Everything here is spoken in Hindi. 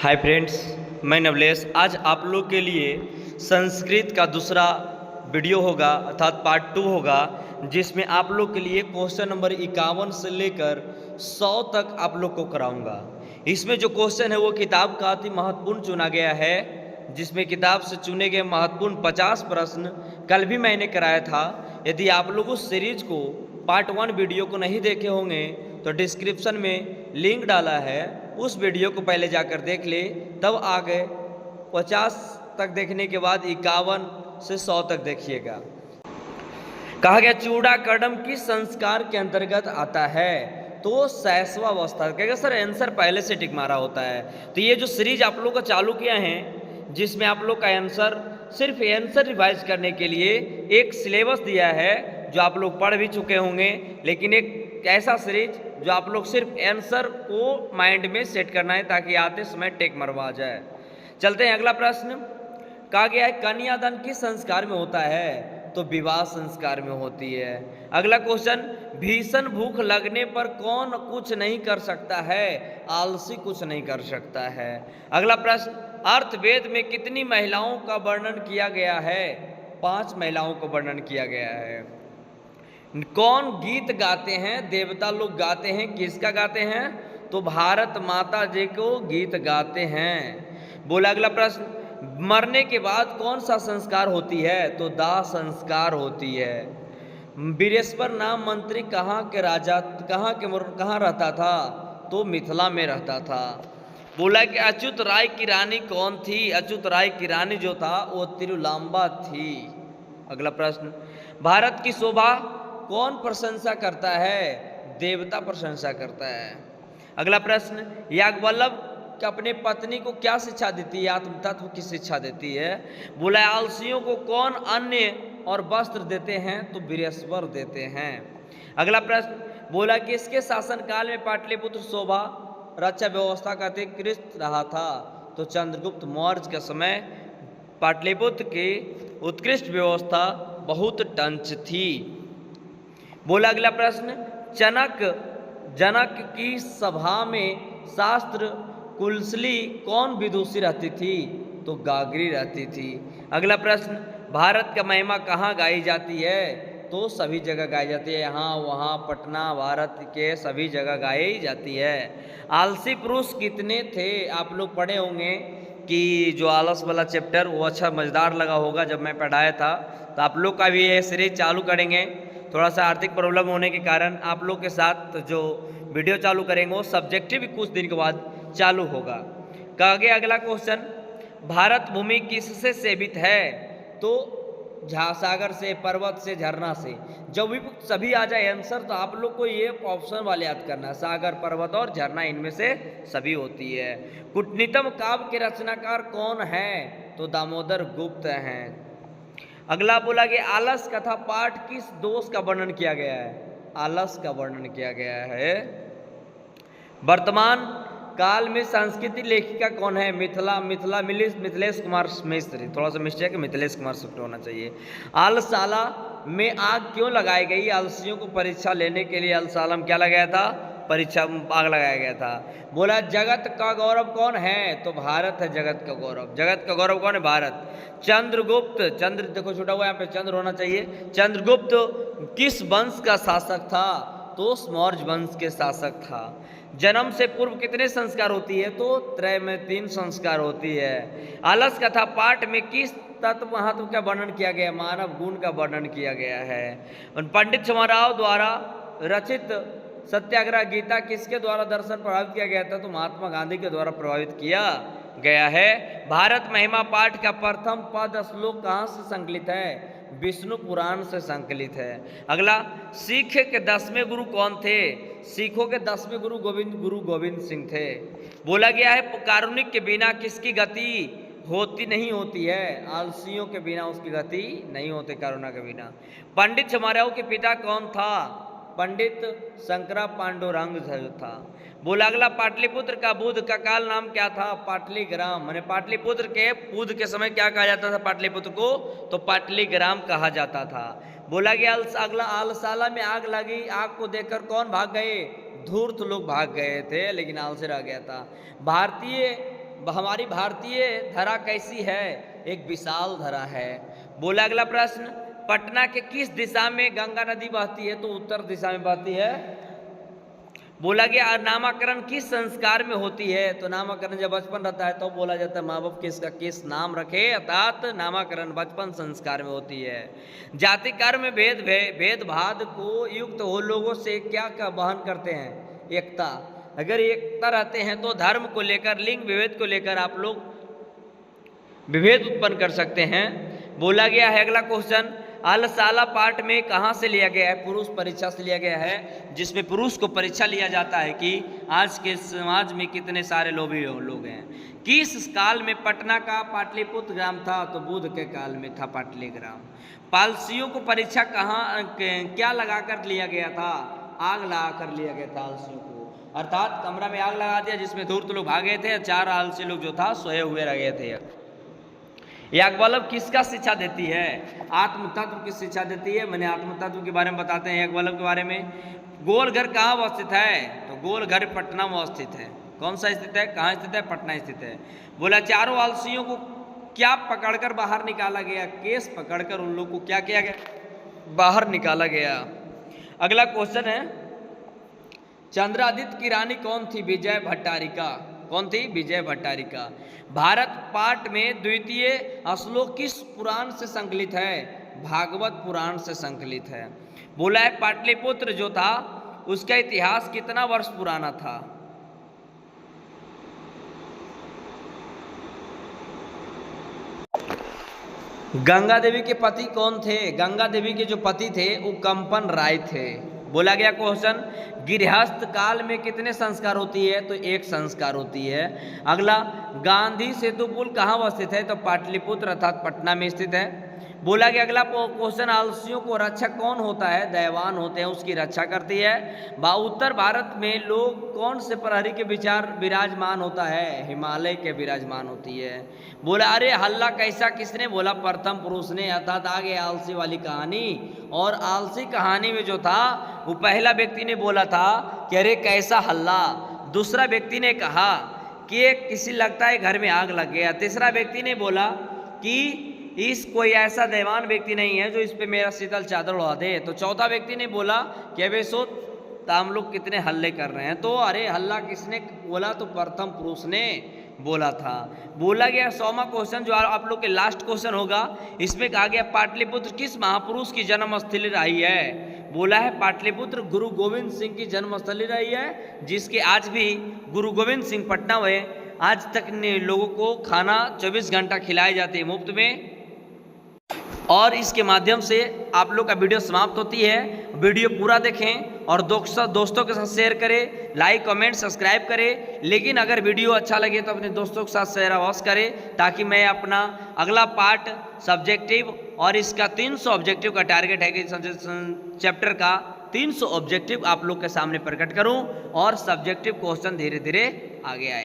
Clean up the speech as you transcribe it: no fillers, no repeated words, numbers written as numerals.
हाय फ्रेंड्स, मैं नवलेश। आज आप लोग के लिए संस्कृत का दूसरा वीडियो होगा अर्थात पार्ट 2 होगा, जिसमें आप लोग के लिए क्वेश्चन नंबर 51 से लेकर 100 तक आप लोग को कराऊंगा। इसमें जो क्वेश्चन है वो किताब का अति महत्वपूर्ण चुना गया है, जिसमें किताब से चुने गए महत्वपूर्ण 50 प्रश्न कल भी मैंने कराया था। यदि आप लोग उस सीरीज को पार्ट 1 वीडियो को नहीं देखे होंगे तो डिस्क्रिप्शन में लिंक डाला है, उस वीडियो को पहले जाकर देख ले, तब आगे 50 तक देखने के बाद 51 से 100 तक देखिएगा। कहा गया चूड़ा कडम किस संस्कार के अंतर्गत आता है? तो शैशवावस्था। कहेगा सर आंसर पहले से टिक मारा होता है। तो ये जो सीरीज आप लोग का चालू किया है, जिसमें आप लोग का आंसर सिर्फ आंसर रिवाइज करने के लिए एक सिलेबस दिया है जो आप लोग पढ़ भी चुके होंगे, लेकिन एक ऐसा सीरीज जो आप लोग सिर्फ आंसर को माइंड में सेट करना है ताकि आते समय टेक मरवा जाए। चलते हैं अगला प्रश्न। कहा गया है कन्यादान किस संस्कार में होता है? तो विवाह संस्कार में होती है। अगला क्वेश्चन, भीषण भूख लगने पर कौन कुछ नहीं कर सकता है? आलसी कुछ नहीं कर सकता है। अगला प्रश्न, अर्थवेद में कितनी महिलाओं का वर्णन किया गया है? 5 महिलाओं का वर्णन किया गया है। कौन गीत गाते हैं? देवता लोग गाते हैं। किसका गाते हैं? तो भारत माता जी को गीत गाते हैं। बोला अगला प्रश्न, मरने के बाद कौन सा संस्कार होती है? तो दाह संस्कार होती है। वीरेश्वर नाम मंत्री कहाँ के राजा कहाँ रहता था? तो मिथिला में रहता था। बोला कि अच्युत राय की रानी कौन थी? अच्युत राय की रानी जो था वो तिरुलांबा थी। अगला प्रश्न, भारत की शोभा कौन प्रशंसा करता है? देवता प्रशंसा करता है। अगला प्रश्न, याज्ञवल्क्य अपने पत्नी को क्या शिक्षा देती है? आत्म तत्व की शिक्षा देती है। बोला आलसियों को कौन अन्न और वस्त्र देते हैं? तो वीरेश्वर देते हैं। अगला प्रश्न, बोला कि इसके शासनकाल में पाटलिपुत्र शोभा रक्षा व्यवस्था का अधिकृत रहा था? तो चंद्रगुप्त मौर्य के समय पाटलिपुत्र की उत्कृष्ट व्यवस्था बहुत टंच थी। बोला अगला प्रश्न, जनक की सभा में शास्त्र कुलसली कौन विदुषी रहती थी? तो गागरी रहती थी। अगला प्रश्न, भारत का महिमा कहाँ गाई जाती है? तो सभी जगह गाई जाती है, यहाँ वहाँ पटना भारत के सभी जगह गाई जाती है। आलसी पुरुष कितने थे? आप लोग पढ़े होंगे कि जो आलस वाला चैप्टर वो अच्छा मज़ेदार लगा होगा जब मैं पढ़ाया था। तो आप लोग का भी ये सीरीज चालू करेंगे। थोड़ा सा आर्थिक प्रॉब्लम होने के कारण आप लोग के साथ जो वीडियो चालू करेंगे वो सब्जेक्टिव भी कुछ दिन के बाद चालू होगा। कहा गया अगला क्वेश्चन, भारत भूमि किससे सेवित है? तो सागर से, पर्वत से, झरना से। जब भी सभी आ जाए आंसर तो आप लोग को ये ऑप्शन वाले याद करना है, सागर, पर्वत और झरना, इनमें से सभी होती है। कूटनीतम काव्य के रचनाकार कौन है? तो दामोदर गुप्त हैं। अगला बोला कि आलस कथा पाठ किस दोष का वर्णन किया गया है? आलस का वर्णन किया गया है। वर्तमान काल में संस्कृति लेखिका कौन है? मिथिलेश कुमार मिस्त्री। थोड़ा सा मिस्टेक है, मिथिलेश कुमार शुक्ल होना चाहिए। आलसाला में आग क्यों लगाई गई? आलसियों को परीक्षा लेने के लिए आलसाला में क्या लगाया था? परीक्षा आग लगाया गया था। बोला जगत का गौरव कौन है? तो भारत है जगत का गौरव। जगत का गौरव कौन है? भारत। चंद्रगुप्त, चंद्र देखो छोटा हुआ यहाँ पे चंद्र होना चाहिए। चंद्रगुप्त किस वंश का शासक था? तो मौर्य वंश के शासक था। जन्म से पूर्व कितने संस्कार होती है? तो त्रय में 3 संस्कार होती है। आलस कथा पाठ में किस तत्व महत्व का वर्णन किया गया? मानव गुण का वर्णन किया गया है। पंडित छमाराव द्वारा रचित सत्याग्रह गीता किसके द्वारा दर्शन प्रभावित किया गया था? तो महात्मा गांधी के द्वारा प्रभावित किया गया है। भारत महिमा पाठ का प्रथम पद श्लोक कहाँ से संकलित है? विष्णु पुराण से संकलित है। अगला, सिख के 10वें गुरु कौन थे? सिखों के 10वें गुरु गोविंद सिंह थे। बोला गया है कारुणिक के बिना किसकी गति नहीं होती है? आलसियों के बिना उसकी गति नहीं होती, करुणा के बिना। पंडित छमाराव के पिता कौन था? पंडित शंकरा पांडुरंग था। बोला अगला, पाटलिपुत्र का बुध का काल नाम क्या था? पाटलीग्राम। मैंने पाटलिपुत्र के बुध के समय क्या कहा जाता था पाटलिपुत्र को? तो पाटलीग्राम कहा जाता था। बोला गया अगला, आलसाला में आग लगी, आग को देखकर कौन भाग गए? धूर्त लोग भाग गए थे, लेकिन आलसी रह गया था। भारतीय हमारी भारतीय धरा कैसी है? एक विशाल धरा है। बोला अगला प्रश्न, पटना के किस दिशा में गंगा नदी बहती है? तो उत्तर दिशा में बहती है। बोला गया नामकरण किस संस्कार में होती है? तो नामकरण जब बचपन रहता है तो बोला जाता है माँ बाप किसका किस नाम रखे, अर्थात नामकरण बचपन संस्कार में होती है। जाति कर्म में भेदभाव को युक्त हो लोगों से क्या क्या वहन करते हैं? एकता। अगर एकता रहते हैं तो धर्म को लेकर, लिंग विभेद को लेकर आप लोग विभेद उत्पन्न कर सकते हैं। बोला गया है अगला क्वेश्चन, अलसाला पाठ में कहाँ से लिया गया है? पुरुष परीक्षा से लिया गया है, जिसमें पुरुष को परीक्षा लिया जाता है कि आज के समाज में कितने सारे लोग हैं। किस काल में पटना का पाटलिपुत्र ग्राम था? तो बुद्ध के काल में था पाटलिग्राम। पालसियों को परीक्षा क्या लगाकर लिया गया था? आग लगाकर लिया गया था आलसियों को, अर्थात कमरा में आग लगा दिया जिसमें धूर्त लोग भागे थे, 4 आलसी लोग जो था सोए हुए रह गए थे। याज्ञवल्क्य किसका शिक्षा देती है? आत्म तत्व की शिक्षा देती है। मैंने आत्म तत्व के बारे में बताते हैं याज्ञवल्क्य के बारे में। गोल घर कहाँ अवस्थित है? तो गोल घर पटना में अवस्थित है। कौन सा स्थित है? कहाँ स्थित है? पटना स्थित है। बोला चारों आलसियों को क्या पकड़कर बाहर निकाला गया? केस पकड़कर उन लोग को क्या किया गया? बाहर निकाला गया। अगला क्वेश्चन है, चंद्रादित्य की रानी कौन थी? विजय भट्टारिका। कौन थी? विजय भट्टारिका। भारत पाठ में द्वितीय श्लोक किस पुराण से संकलित है? भागवत पुराण से संकलित है। बोला है पाटलिपुत्र जो था उसका इतिहास कितना वर्ष पुराना था? गंगा देवी के पति कौन थे? गंगा देवी के जो पति थे वो कंपन राय थे। बोला गया क्वेश्चन, गृहस्थ काल में कितने संस्कार होती है? तो 1 संस्कार होती है। अगला, गांधी सेतु पुल कहाँ अवस्थित है? तो पाटलिपुत्र अर्थात पटना में स्थित है। बोला गया अगला क्वेश्चन, आलसियों को रक्षक कौन होता है? दैवान होते हैं, उसकी रक्षा करती है। उत्तर भारत में लोग कौन से प्रहरी के विचार विराजमान होता है? हिमालय के विराजमान होती है। बोला अरे हल्ला कैसा किसने बोला? प्रथम पुरुष ने, अर्थात आगे आलसी वाली कहानी। और आलसी कहानी में जो था वो पहला व्यक्ति ने बोला था कि अरे कैसा हल्ला। दूसरा व्यक्ति ने कहा कि किसी लगता है घर में आग लग गया। तीसरा व्यक्ति ने बोला कि इस कोई ऐसा दैवान व्यक्ति नहीं है जो इस पे मेरा शीतल चादर उड़ा दे। तो चौथा व्यक्ति ने बोला कि अबे सो हम लोग कितने हल्ले कर रहे हैं। तो अरे हल्ला किसने बोला? तो प्रथम पुरुष ने बोला था। बोला गया 100वां क्वेश्चन जो आप लोग के लास्ट क्वेश्चन होगा, इसमें कहा गया पाटलिपुत्र किस महापुरुष की जन्मस्थली रही है? बोला है पाटलिपुत्र गुरु गोविंद सिंह की जन्मस्थली रही है, जिसके आज भी गुरु गोविंद सिंह पटना में आज तक लोगों को खाना 24 घंटा खिलाई जाती है मुफ्त में। और इसके माध्यम से आप लोग का वीडियो समाप्त होती है। वीडियो पूरा देखें और दोस्तों के साथ शेयर करें, लाइक कमेंट सब्सक्राइब करें। लेकिन अगर वीडियो अच्छा लगे तो अपने दोस्तों के साथ शेयर अवश्य करें, ताकि मैं अपना अगला पार्ट सब्जेक्टिव और इसका 300 ऑब्जेक्टिव का टारगेट है कि चैप्टर का 300 ऑब्जेक्टिव आप लोग के सामने प्रकट करूं और सब्जेक्टिव क्वेश्चन धीरे धीरे आगे आए।